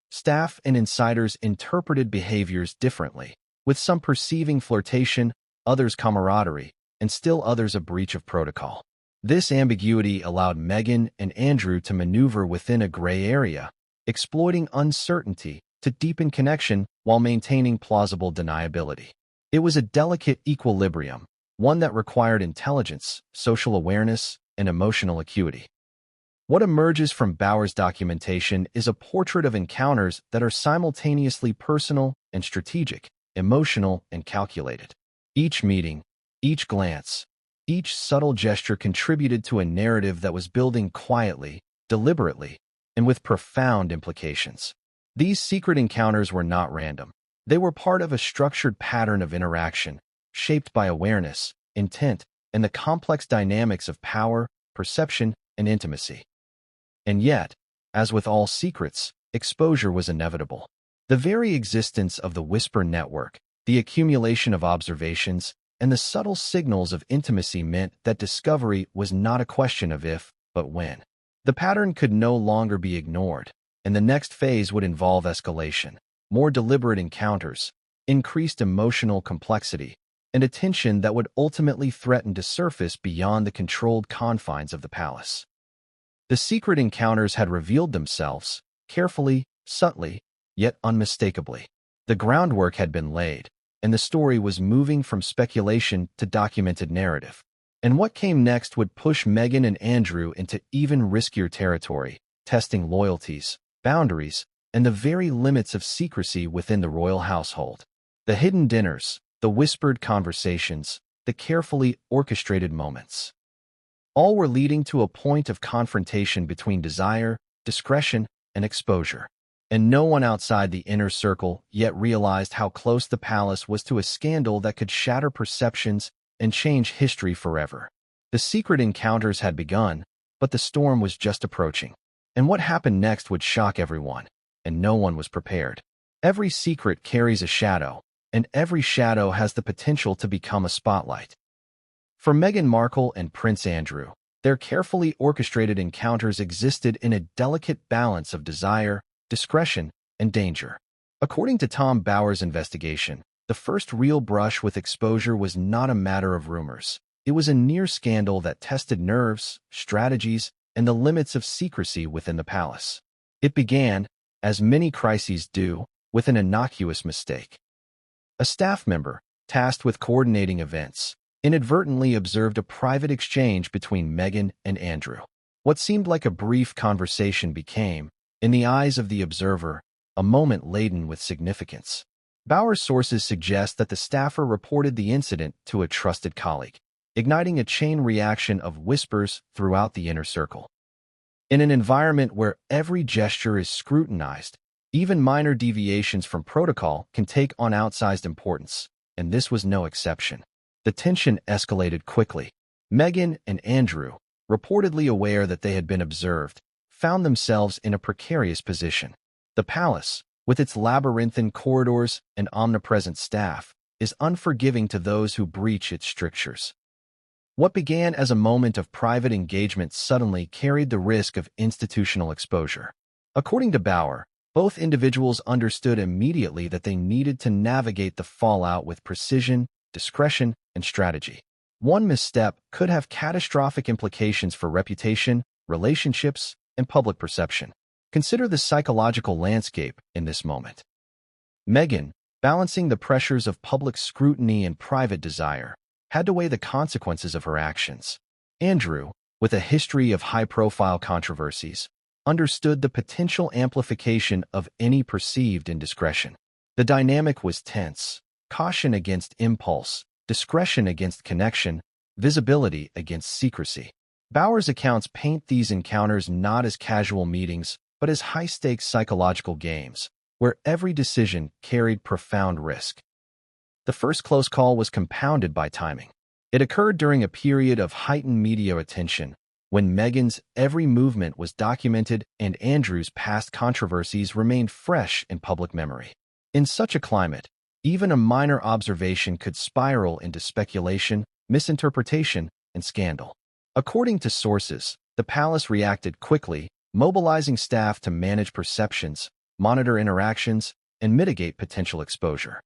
Staff and insiders interpreted behaviors differently, with some perceiving flirtation, others camaraderie, and still others a breach of protocol. This ambiguity allowed Meghan and Andrew to maneuver within a gray area, exploiting uncertainty to deepen connection while maintaining plausible deniability. It was a delicate equilibrium, one that required intelligence, social awareness, and emotional acuity. What emerges from Bauer's documentation is a portrait of encounters that are simultaneously personal and strategic, emotional and calculated. Each meeting, each glance, each subtle gesture contributed to a narrative that was building quietly, deliberately, and with profound implications. These secret encounters were not random. They were part of a structured pattern of interaction, shaped by awareness, intent, and the complex dynamics of power, perception, and intimacy. And yet, as with all secrets, exposure was inevitable. The very existence of the whisper network, the accumulation of observations, and the subtle signals of intimacy meant that discovery was not a question of if, but when. The pattern could no longer be ignored, and the next phase would involve escalation, more deliberate encounters, increased emotional complexity, and a tension that would ultimately threaten to surface beyond the controlled confines of the palace. The secret encounters had revealed themselves, carefully, subtly, yet unmistakably. The groundwork had been laid, and the story was moving from speculation to documented narrative. And what came next would push Meghan and Andrew into even riskier territory, testing loyalties, boundaries, and the very limits of secrecy within the royal household. The hidden dinners, the whispered conversations, the carefully orchestrated moments. All were leading to a point of confrontation between desire, discretion, and exposure. And no one outside the inner circle yet realized how close the palace was to a scandal that could shatter perceptions and change history forever. The secret encounters had begun, but the storm was just approaching. And what happened next would shock everyone, and no one was prepared. Every secret carries a shadow, and every shadow has the potential to become a spotlight. For Meghan Markle and Prince Andrew, their carefully orchestrated encounters existed in a delicate balance of desire, discretion, and danger. According to Tom Bauer's investigation, the first real brush with exposure was not a matter of rumors. It was a near scandal that tested nerves, strategies, and the limits of secrecy within the palace. It began, as many crises do, with an innocuous mistake. A staff member, tasked with coordinating events, inadvertently observed a private exchange between Meghan and Andrew. What seemed like a brief conversation became, in the eyes of the observer, a moment laden with significance. Bauer's sources suggest that the staffer reported the incident to a trusted colleague, igniting a chain reaction of whispers throughout the inner circle. In an environment where every gesture is scrutinized, even minor deviations from protocol can take on outsized importance, and this was no exception. The tension escalated quickly. Meghan and Andrew, reportedly aware that they had been observed, found themselves in a precarious position. The palace, with its labyrinthine corridors and omnipresent staff, is unforgiving to those who breach its strictures. What began as a moment of private engagement suddenly carried the risk of institutional exposure. According to Bauer, both individuals understood immediately that they needed to navigate the fallout with precision, discretion, and strategy. One misstep could have catastrophic implications for reputation, relationships, and public perception. Consider the psychological landscape in this moment. Meghan, balancing the pressures of public scrutiny and private desire, had to weigh the consequences of her actions. Andrew, with a history of high-profile controversies, understood the potential amplification of any perceived indiscretion. The dynamic was tense, caution against impulse, discretion against connection, visibility against secrecy. Bauer's accounts paint these encounters not as casual meetings, but as high-stakes psychological games, where every decision carried profound risk. The first close call was compounded by timing. It occurred during a period of heightened media attention, when Meghan's every movement was documented and Andrew's past controversies remained fresh in public memory. In such a climate, even a minor observation could spiral into speculation, misinterpretation, and scandal. According to sources, the palace reacted quickly, mobilizing staff to manage perceptions, monitor interactions, and mitigate potential exposure.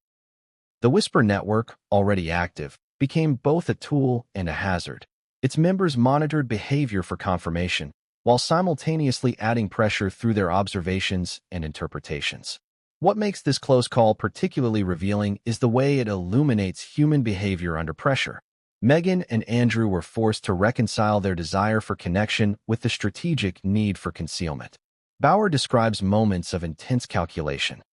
The Whisper Network, already active, became both a tool and a hazard. Its members monitored behavior for confirmation, while simultaneously adding pressure through their observations and interpretations. What makes this close call particularly revealing is the way it illuminates human behavior under pressure. Meghan and Andrew were forced to reconcile their desire for connection with the strategic need for concealment. Bauer describes moments of intense calculation.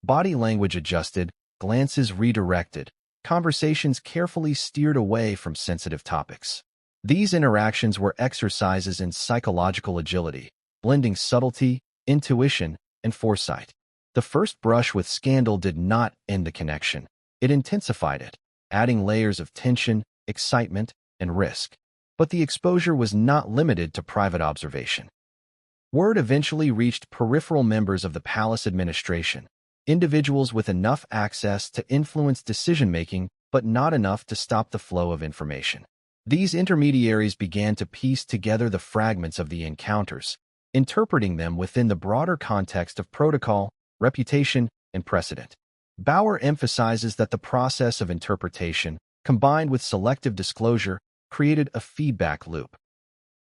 Body language adjusted, glances redirected, conversations carefully steered away from sensitive topics. These interactions were exercises in psychological agility, blending subtlety, intuition, and foresight. The first brush with scandal did not end the connection. It intensified it, adding layers of tension, excitement, and risk. But the exposure was not limited to private observation. Word eventually reached peripheral members of the palace administration, individuals with enough access to influence decision-making but not enough to stop the flow of information. These intermediaries began to piece together the fragments of the encounters, interpreting them within the broader context of protocol, reputation, and precedent. Bauer emphasizes that the process of interpretation, combined with selective disclosure, created a feedback loop.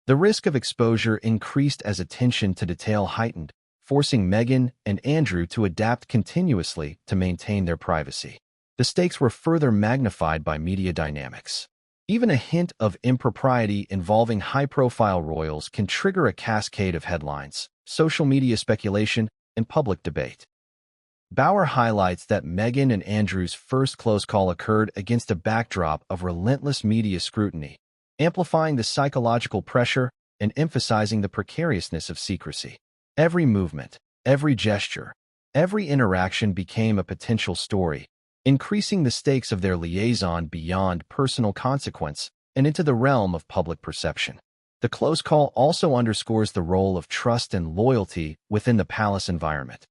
The risk of exposure increased as attention to detail heightened, forcing Meghan and Andrew to adapt continuously to maintain their privacy. The stakes were further magnified by media dynamics. Even a hint of impropriety involving high-profile royals can trigger a cascade of headlines, social media speculation, and public debate. Bauer highlights that Meghan and Andrew's first close call occurred against a backdrop of relentless media scrutiny, amplifying the psychological pressure and emphasizing the precariousness of secrecy. Every movement, every gesture, every interaction became a potential story, increasing the stakes of their liaison beyond personal consequence and into the realm of public perception. The close call also underscores the role of trust and loyalty within the palace environment.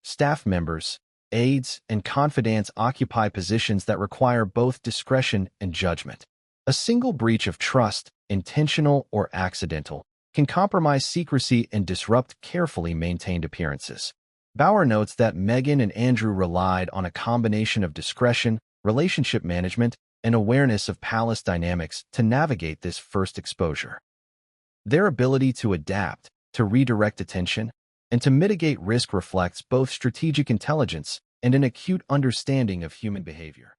Staff members, aides, and confidants occupy positions that require both discretion and judgment. A single breach of trust, intentional or accidental, can compromise secrecy and disrupt carefully maintained appearances. Bauer notes that Meghan and Andrew relied on a combination of discretion, relationship management, and awareness of palace dynamics to navigate this first exposure. Their ability to adapt, to redirect attention, and to mitigate risk reflects both strategic intelligence and an acute understanding of human behavior.